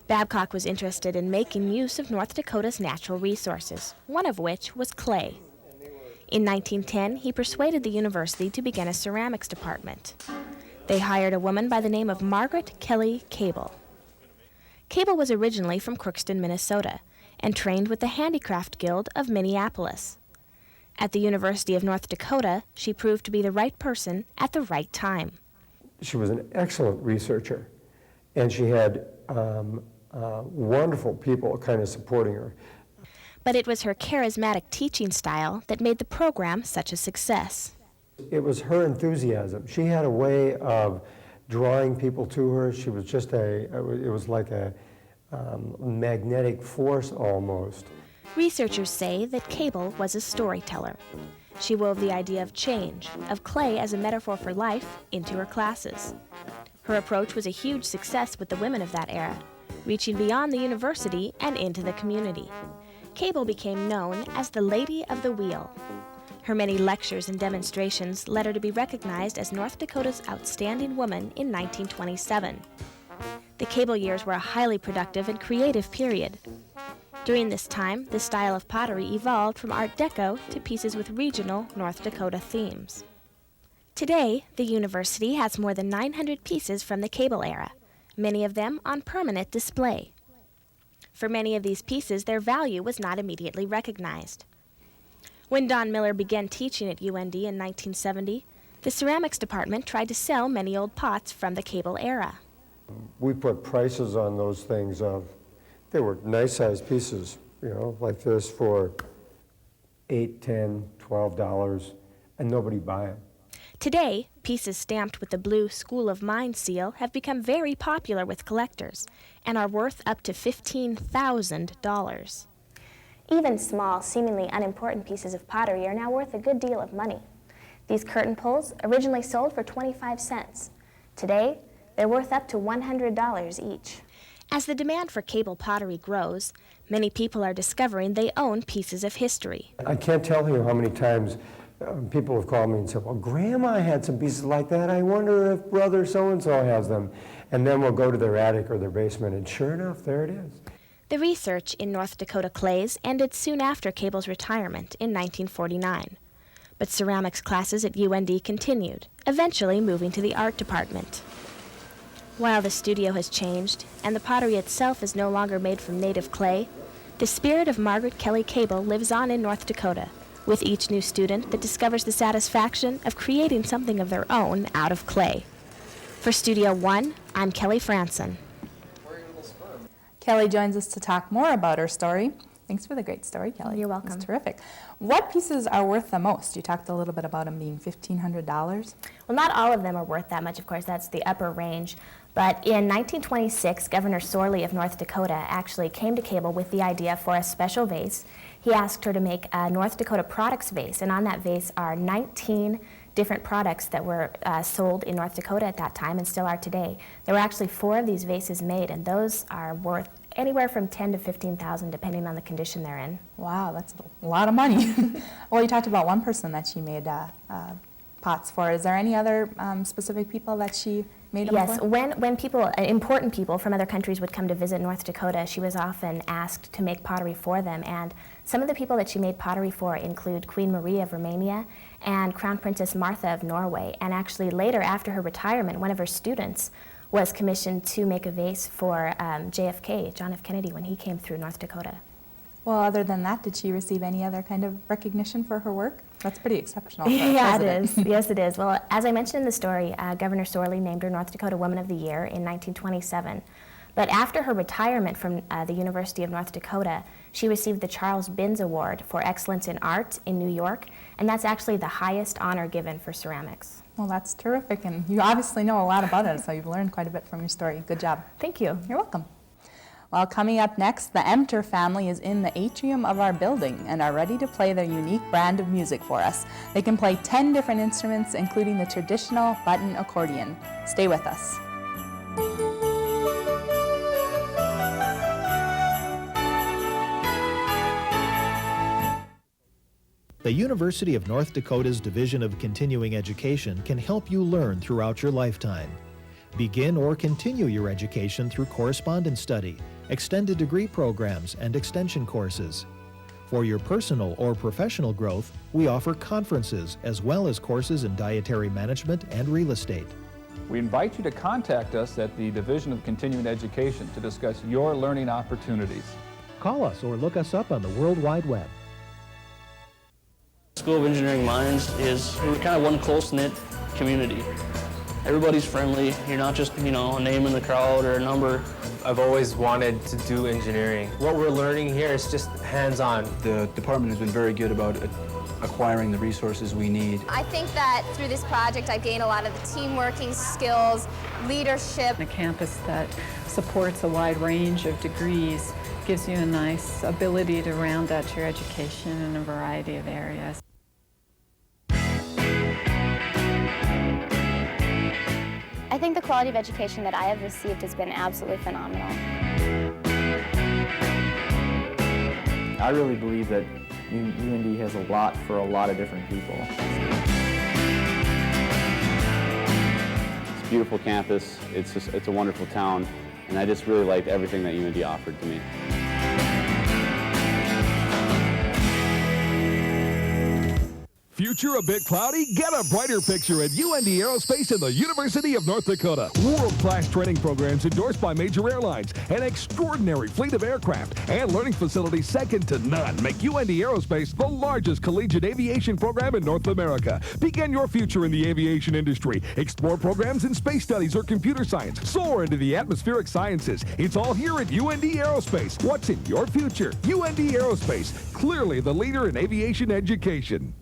Babcock was interested in making use of North Dakota's natural resources, one of which was clay. In 1910, he persuaded the university to begin a ceramics department. They hired a woman by the name of Margaret Kelly Cable. Cable was originally from Crookston, Minnesota, and trained with the Handicraft Guild of Minneapolis. At the University of North Dakota, she proved to be the right person at the right time. She was an excellent researcher, and she had wonderful people kind of supporting her. But it was her charismatic teaching style that made the program such a success. It was her enthusiasm. She had a way of drawing people to her. She was just it was like a magnetic force almost. Researchers say that Cable was a storyteller. She wove the idea of change, of clay as a metaphor for life, into her classes. Her approach was a huge success with the women of that era, reaching beyond the university and into the community. Cable became known as the Lady of the Wheel. Her many lectures and demonstrations led her to be recognized as North Dakota's outstanding woman in 1927. The Cable years were a highly productive and creative period. During this time, the style of pottery evolved from Art Deco to pieces with regional North Dakota themes. Today, the university has more than 900 pieces from the Cable era, many of them on permanent display. For many of these pieces, their value was not immediately recognized. When Don Miller began teaching at UND in 1970, the ceramics department tried to sell many old pots from the Cable era. We put prices on those things they were nice-sized pieces, you know, like this for $8, $10, $12, and nobody buy them. Today, pieces stamped with the blue School of Mines seal have become very popular with collectors and are worth up to $15,000. Even small, seemingly unimportant pieces of pottery are now worth a good deal of money. These curtain poles originally sold for 25 cents. Today, they're worth up to $100 each. As the demand for Cable pottery grows, many people are discovering they own pieces of history. I can't tell you how many times people have called me and said, well, Grandma had some pieces like that. I wonder if brother so-and-so has them. And then we'll go to their attic or their basement, and sure enough, there it is. The research in North Dakota clays ended soon after Cable's retirement in 1949. But ceramics classes at UND continued, eventually moving to the art department. While the studio has changed, and the pottery itself is no longer made from native clay, the spirit of Margaret Kelly Cable lives on in North Dakota, with each new student that discovers the satisfaction of creating something of their own out of clay. For Studio One, I'm Kelly Franson. Kelly joins us to talk more about her story. Thanks for the great story, Kelly. You're welcome. That's terrific. What pieces are worth the most? You talked a little bit about them being $1,500. Well, not all of them are worth that much, of course, that's the upper range. But in 1926, Governor Sorley of North Dakota actually came to Cabela with the idea for a special vase. He asked her to make a North Dakota products vase, and on that vase are 19 different products that were sold in North Dakota at that time and still are today. There were actually 4 of these vases made, and those are worth anywhere from $10,000 to $15,000 depending on the condition they're in. Wow, that's a lot of money. Well, you talked about one person that she made pots for. Is there any other specific people that she made them yes, for? when people, important people from other countries would come to visit North Dakota, she was often asked to make pottery for them. And some of the people that she made pottery for include Queen Marie of Romania and Crown Princess Martha of Norway. And actually later, after her retirement, one of her students was commissioned to make a vase for JFK, John F. Kennedy, when he came through North Dakota. Well, other than that, did she receive any other kind of recognition for her work? That's pretty exceptional for a Yeah, it president. is. Yes, it is. Well, as I mentioned in the story, Governor Sorley named her North Dakota Woman of the Year in 1927. But after her retirement from the University of North Dakota, she received the Charles Binns Award for Excellence in Art in New York, and that's actually the highest honor given for ceramics. Well, that's terrific, and you obviously know a lot about it, so you've learned quite a bit from your story. Good job. Thank you. You're welcome. Well, coming up next, the Emter family is in the atrium of our building and are ready to play their unique brand of music for us. They can play 10 different instruments, including the traditional button accordion. Stay with us. The University of North Dakota's Division of Continuing Education can help you learn throughout your lifetime. Begin or continue your education through correspondence study, extended degree programs, and extension courses. For your personal or professional growth, we offer conferences as well as courses in dietary management and real estate. We invite you to contact us at the Division of Continuing Education to discuss your learning opportunities. Call us or look us up on the World Wide Web. School of Engineering Minds we're kind of one close-knit community. Everybody's friendly. You're not just, a name in the crowd or a number. I've always wanted to do engineering. What we're learning here is just hands-on. The department has been very good about acquiring the resources we need. I think that through this project I've gained a lot of the team working skills, leadership. A campus that supports a wide range of degrees gives you a nice ability to round out your education in a variety of areas. I think the quality of education that I have received has been absolutely phenomenal. I really believe that UND has a lot for a lot of different people. It's a beautiful campus, it's a wonderful town, and I just really liked everything that UND offered to me. Future a bit cloudy? Get a brighter picture at UND Aerospace and the University of North Dakota. World-class training programs endorsed by major airlines, an extraordinary fleet of aircraft, and learning facilities second to none make UND Aerospace the largest collegiate aviation program in North America. Begin your future in the aviation industry. Explore programs in space studies or computer science. Soar into the atmospheric sciences. It's all here at UND Aerospace. What's in your future? UND Aerospace, clearly the leader in aviation education.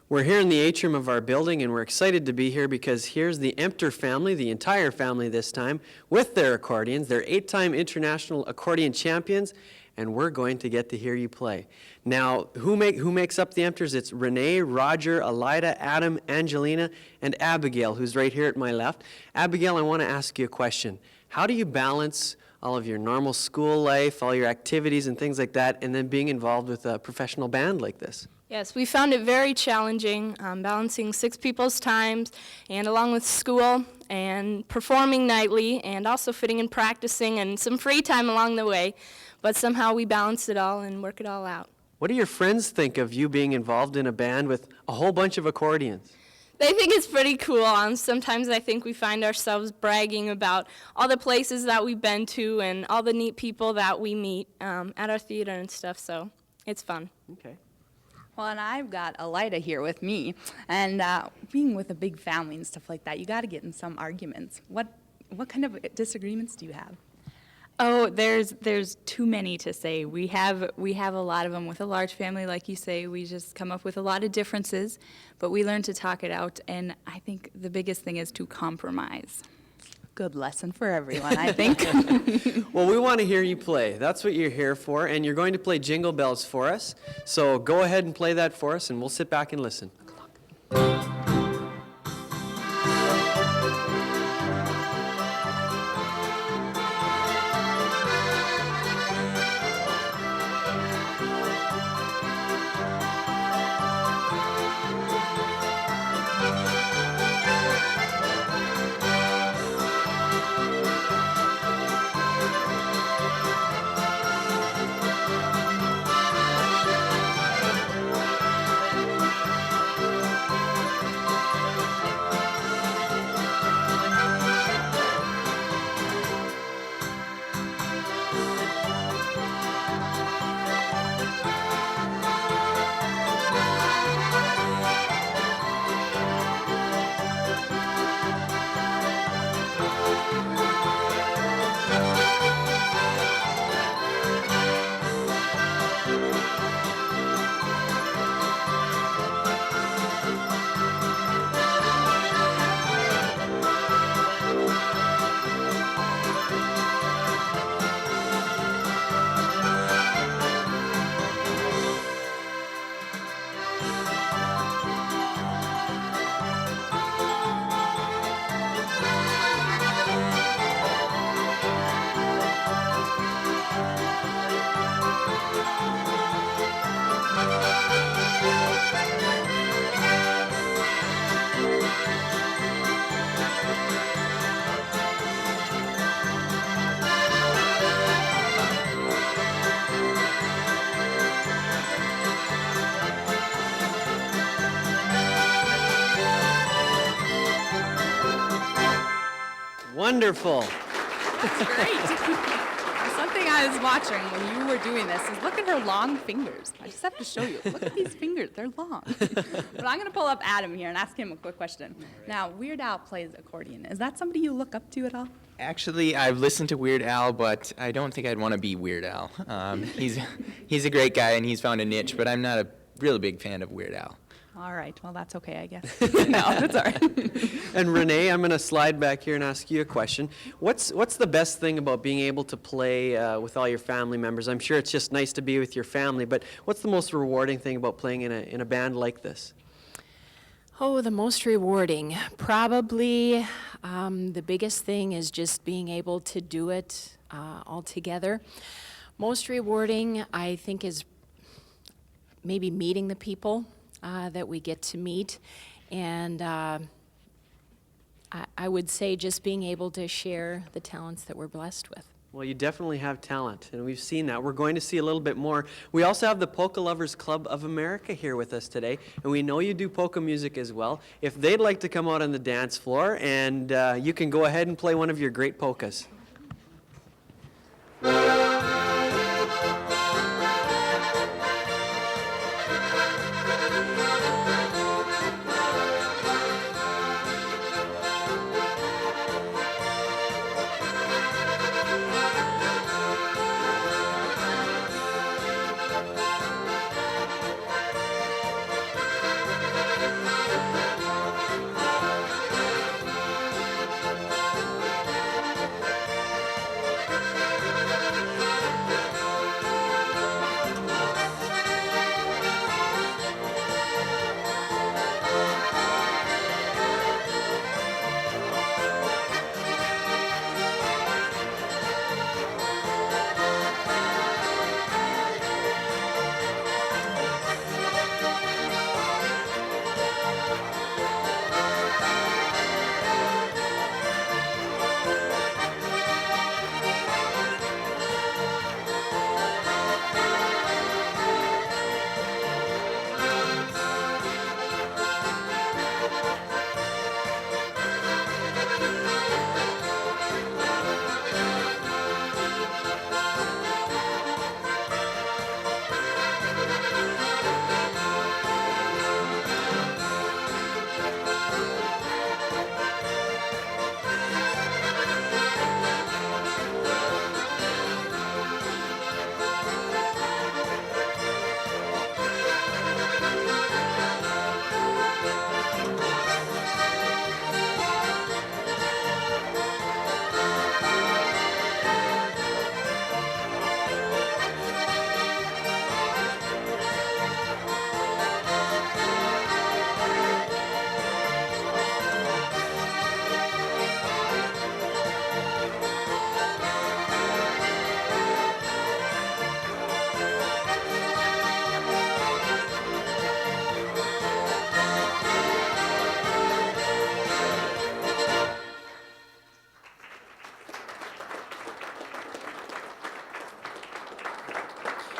We're here in the atrium of our building, and we're excited to be here because here's the Emter family, the entire family this time, with their accordions. They're 8-time international accordion champions, and we're going to get to hear you play. Now, who makes up the Emters? It's Renee, Roger, Elida, Adam, Angelina, and Abigail, who's right here at my left. Abigail, I want to ask you a question. How do you balance all of your normal school life, all your activities and things like that, and then being involved with a professional band like this? Yes, we found it very challenging, balancing 6 people's times and along with school and performing nightly and also fitting in practicing and some free time along the way. But somehow we balance it all and work it all out. What do your friends think of you being involved in a band with a whole bunch of accordions? They think it's pretty cool. Sometimes I think we find ourselves bragging about all the places that we've been to and all the neat people that we meet at our theater and stuff, so it's fun. Okay. Well, and I've got Elida here with me, and being with a big family and stuff like that, you got to get in some arguments. What kind of disagreements do you have? Oh, there's too many to say. We have a lot of them. With a large family, like you say, we just come up with a lot of differences, but we learn to talk it out, and I think the biggest thing is to compromise. Good lesson for everyone, I think. Well, we want to hear you play. That's what you're here for, and you're going to play Jingle Bells for us. So go ahead and play that for us, and we'll sit back and listen. Wonderful. That's great. Something I was watching when you were doing this is look at her long fingers. I just have to show you. Look at these fingers. They're long. But I'm going to pull up Adam here and ask him a quick question. Now, Weird Al plays accordion. Is that somebody you look up to at all? Actually, I've listened to Weird Al, but I don't think I'd want to be Weird Al. He's a great guy, and he's found a niche, but I'm not a really big fan of Weird Al. All right. Well, that's okay, I guess. No, that's all right. And Renee, I'm going to slide back here and ask you a question. What's the best thing about being able to play with all your family members? I'm sure it's just nice to be with your family, but what's the most rewarding thing about playing in a band like this? Oh, the most rewarding. Probably the biggest thing is just being able to do it all together. Most rewarding, I think, is maybe meeting the people that we get to meet, and I would say just being able to share the talents that we're blessed with. Well, you definitely have talent, and we've seen that. We're going to see a little bit more. We also have the Polka Lovers Club of America here with us today, and we know you do polka music as well. If they'd like to come out on the dance floor, and you can go ahead and play one of your great polkas.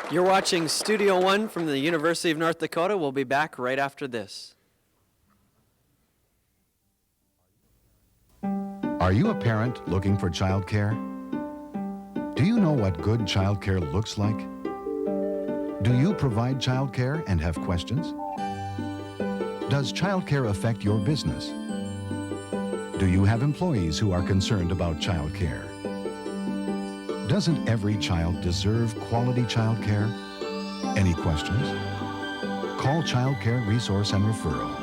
You're watching Studio One from the University of North Dakota. We'll be back right after this. Are you a parent looking for childcare? Do you know what good childcare looks like? Do you provide childcare and have questions? Does childcare affect your business? Do you have employees who are concerned about childcare? Doesn't every child deserve quality childcare? Any questions? Call Child Care Resource and Referral.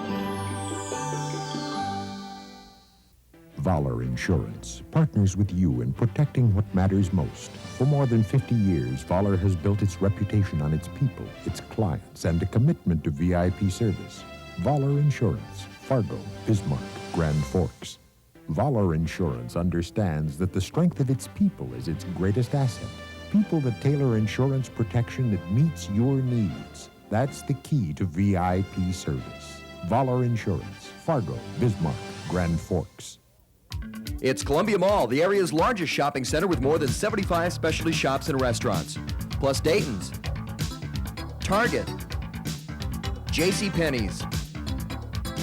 Voller Insurance partners with you in protecting what matters most. For more than 50 years, Voller has built its reputation on its people, its clients, and a commitment to VIP service. Voller Insurance, Fargo, Bismarck, Grand Forks. Voller Insurance understands that the strength of its people is its greatest asset. People that tailor insurance protection that meets your needs. That's the key to VIP service. Voller Insurance, Fargo, Bismarck, Grand Forks. It's Columbia Mall, the area's largest shopping center with more than 75 specialty shops and restaurants. Plus Dayton's, Target, JCPenney's,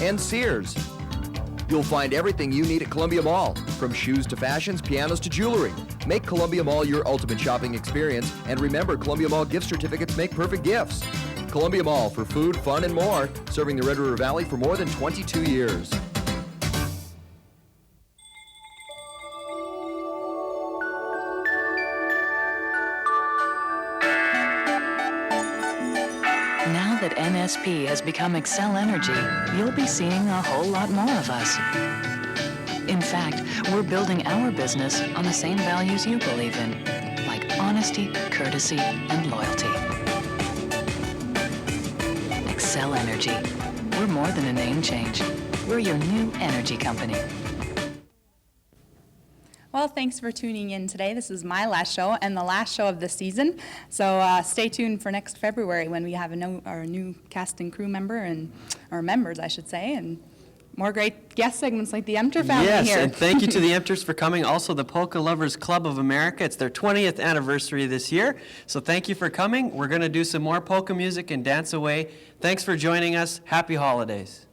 and Sears. You'll find everything you need at Columbia Mall, from shoes to fashions, pianos to jewelry. Make Columbia Mall your ultimate shopping experience, and remember, Columbia Mall gift certificates make perfect gifts. Columbia Mall for food, fun, and more, serving the Red River Valley for more than 22 years. Now that NSP has become Excel Energy, you'll be seeing a whole lot more of us. In fact, we're building our business on the same values you believe in, like honesty, courtesy, and loyalty. Excel Energy. We're more than a name change. We're your new energy company. Well, thanks for tuning in today. This is my last show and the last show of the season. So stay tuned for next February when we have our new cast and crew member, or members, I should say, and more great guest segments like the Emter family yes, here. and thank you to the Emters for coming. Also, the Polka Lovers Club of America. It's their 20th anniversary this year. So thank you for coming. We're going to do some more polka music and dance away. Thanks for joining us. Happy holidays.